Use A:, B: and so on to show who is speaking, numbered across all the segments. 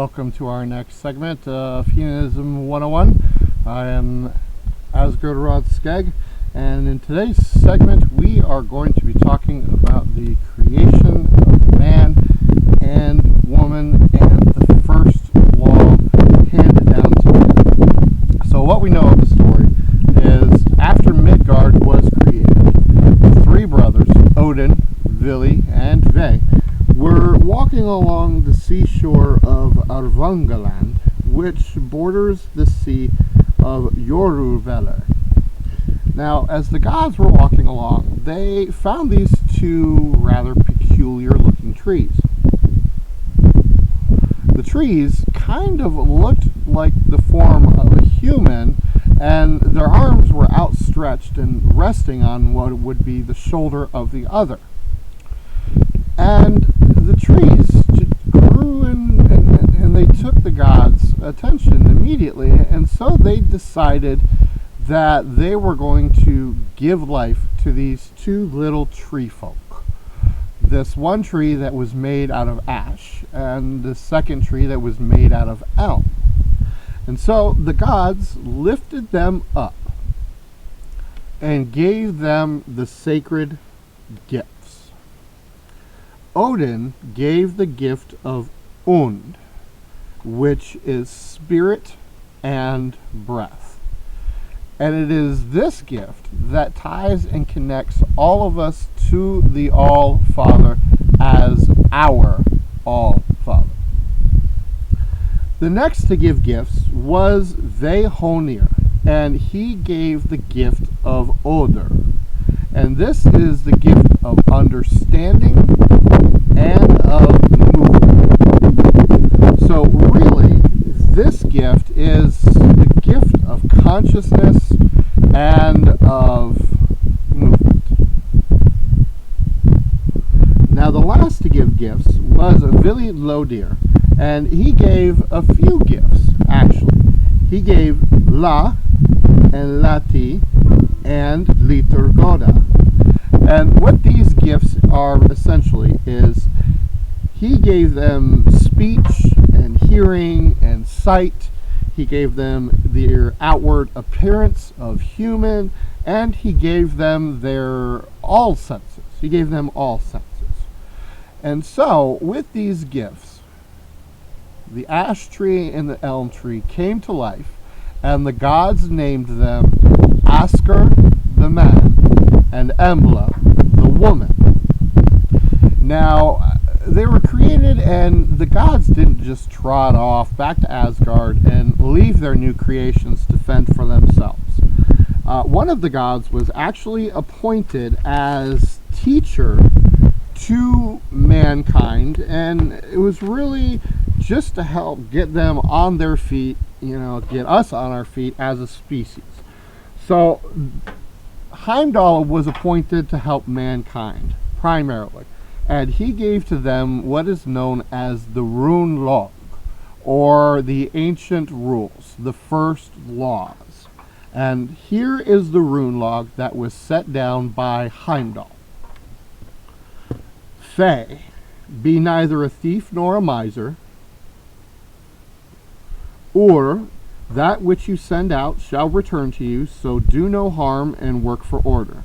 A: welcome to our next segment of Heathenism 101. I am Askr, and in today's segment we are going to be talking about the creation of man and woman and the first law handed down to man. So what we know of the story is after Midgard was created, three brothers, Odin, Vili and Ve, were walking along the seashore of Arvangaland, which borders the sea of Yggdrasill. Now, as the gods were walking along, they found these two rather peculiar-looking trees. The trees kind of looked like the form of a human, and their arms were outstretched and resting on what would be the shoulder of the other. And the trees grew and they took the gods' attention immediately, and so they decided that they were going to give life to these two little tree folk. This one tree that was made out of ash, and the second tree that was made out of elm. And so the gods lifted them up and gave them the sacred gifts. Odin gave the gift of Und, which is spirit and breath. And it is this gift that ties and connects all of us to the All-Father as our All-Father. The next to give gifts was Veihonir, and he gave the gift of Odr. And this is the gift of understanding and of movement. So really, this gift is the gift of consciousness and of movement. Now the last to give gifts was Vili and he gave a few gifts, actually. He gave La and Lati and Liturgoda. And what these gifts are essentially is he gave them speech and hearing and sight. He gave them their outward appearance of human, and he gave them their all senses. He gave them all senses. And so, with these gifts, the ash tree and the elm tree came to life, and the gods named them Askr, the man, and Embla, the woman. Now, they were created, and the gods didn't just trot off back to Asgard and leave their new creations to fend for themselves. One of the gods was actually appointed as teacher to mankind, and it was really just to help get them on their feet, get us on our feet as a species. So Heimdallr was appointed to help mankind, primarily, and he gave to them what is known as the Runelog, or the ancient rules, the first laws. And here is the Runelog that was set down by Heimdallr. Fe, be neither a thief nor a miser, or that which you send out shall return to you, so do no harm and work for order.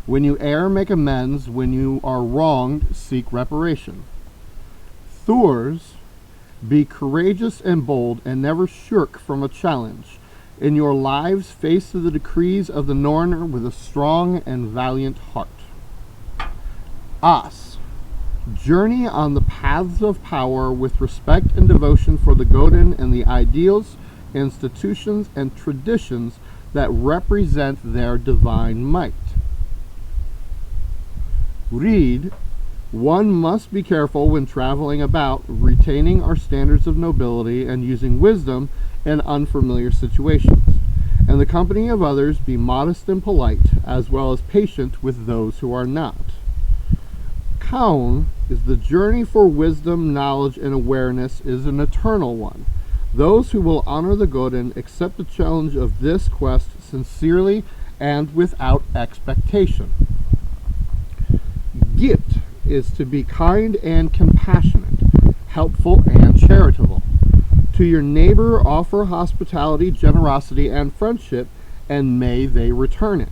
A: When you err, make amends. When you are wronged, seek reparation. Thurs, be courageous and bold, and never shirk from a challenge. In your lives, face the decrees of the Norner with a strong and valiant heart. As, journey on the paths of power with respect and devotion for the Godin and the ideals, institutions, and traditions that represent their divine might. Read, one must be careful when traveling about, retaining our standards of nobility and using wisdom in unfamiliar situations. And the company of others be modest and polite, as well as patient with those who are not. Kaun is the journey for wisdom, knowledge, and awareness is an eternal one. Those who will honor the Godin accept the challenge of this quest sincerely and without expectation. Gitt is to be kind and compassionate, helpful and charitable. To your neighbor offer hospitality, generosity, and friendship, and may they return it.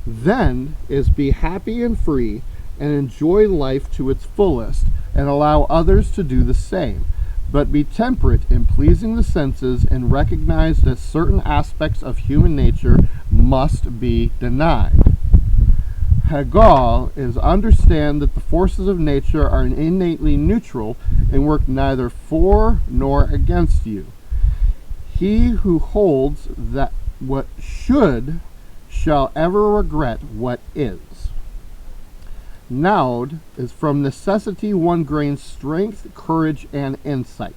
A: Then is be happy and free, and enjoy life to its fullest, and allow others to do the same. But be temperate in pleasing the senses, and recognize that certain aspects of human nature must be denied. Hagal is understand that the forces of nature are innately neutral and work neither for nor against you. He who holds that what should shall ever regret what is. Naud is from necessity one gains strength, courage, and insight.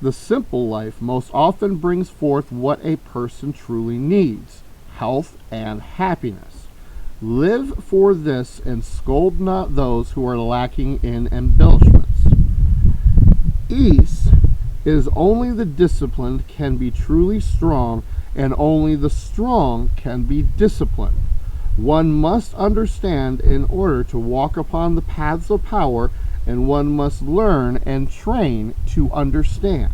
A: The simple life most often brings forth what a person truly needs, health and happiness. Live for this, and scold not those who are lacking in embellishments. Ease is only the disciplined can be truly strong, and only the strong can be disciplined. One must understand in order to walk upon the paths of power, and one must learn and train to understand.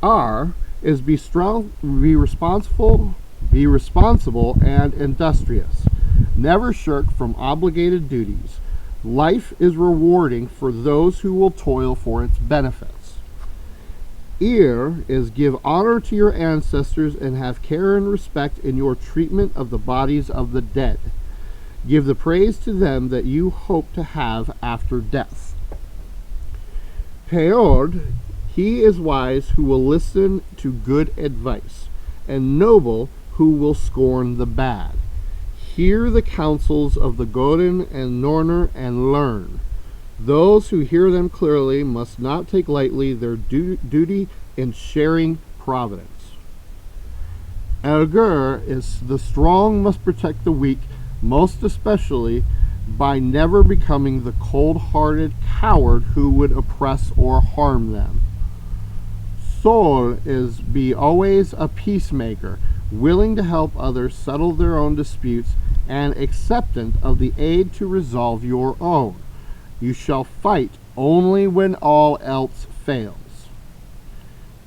A: R is be strong, be responsible, and industrious. Never shirk from obligated duties. Life is rewarding for those who will toil for its benefits. Ir is give honor to your ancestors, and have care and respect in your treatment of the bodies of the dead. Give the praise to them that you hope to have after death. Peord, he is wise who will listen to good advice, and noble who will scorn the bad. Hear the counsels of the Godin and Norner, and learn. Those who hear them clearly must not take lightly their duty in sharing providence. Elgur is the strong must protect the weak, most especially by never becoming the cold-hearted coward who would oppress or harm them. Sol is be always a peacemaker, willing to help others settle their own disputes, and acceptant of the aid to resolve your own. You shall fight only when all else fails.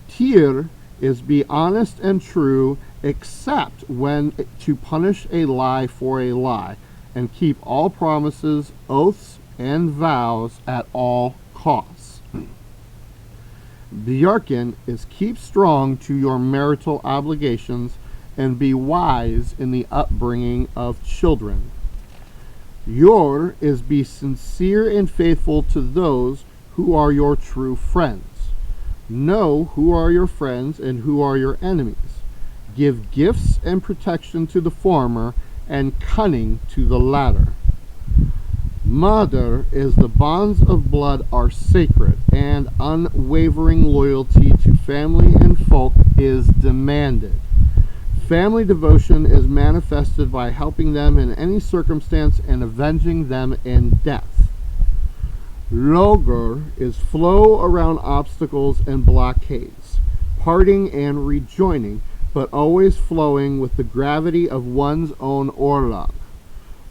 A: Tyr is be honest and true, except when to punish a lie for a lie, and keep all promises, oaths, and vows at all costs. Bjarkin is keep strong to your marital obligations, and be wise in the upbringing of children. Yor is be sincere and faithful to those who are your true friends. Know who are your friends and who are your enemies. Give gifts and protection to the former, and cunning to the latter. Mother is the bonds of blood are sacred, and unwavering loyalty to family and folk is demanded. Family devotion is manifested by helping them in any circumstance and avenging them in death. Logr is flow around obstacles and blockades, parting and rejoining, but always flowing with the gravity of one's own orlog.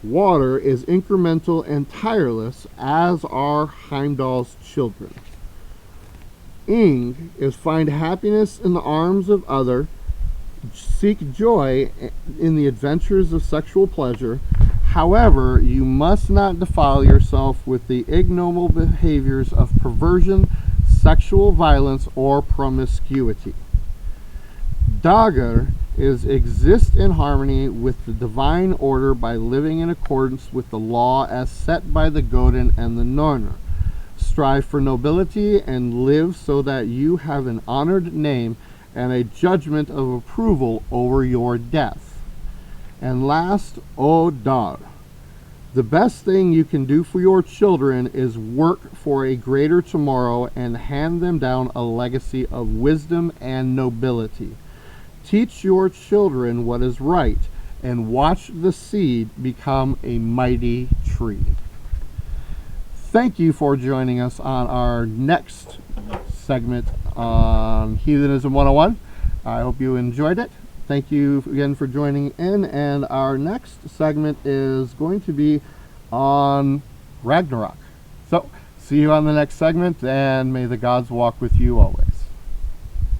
A: Water is incremental and tireless, as are Heimdall's children. Ing is find happiness in the arms of other, seek joy in the adventures of sexual pleasure. However, you must not defile yourself with the ignoble behaviors of perversion, sexual violence, or promiscuity. Dagr is exist in harmony with the divine order by living in accordance with the law as set by the Godin and the Norner. Strive for nobility and live so that you have an honored name and a judgment of approval over your death. And last, Odar. The best thing you can do for your children is work for a greater tomorrow and hand them down a legacy of wisdom and nobility. Teach your children what is right, and watch the seed become a mighty tree. Thank you for joining us on our next segment on Heathenism 101. I hope you enjoyed it. Thank you again for joining in, and our next segment is going to be on Ragnarok. So, See you on the next segment, and may the gods walk with you always.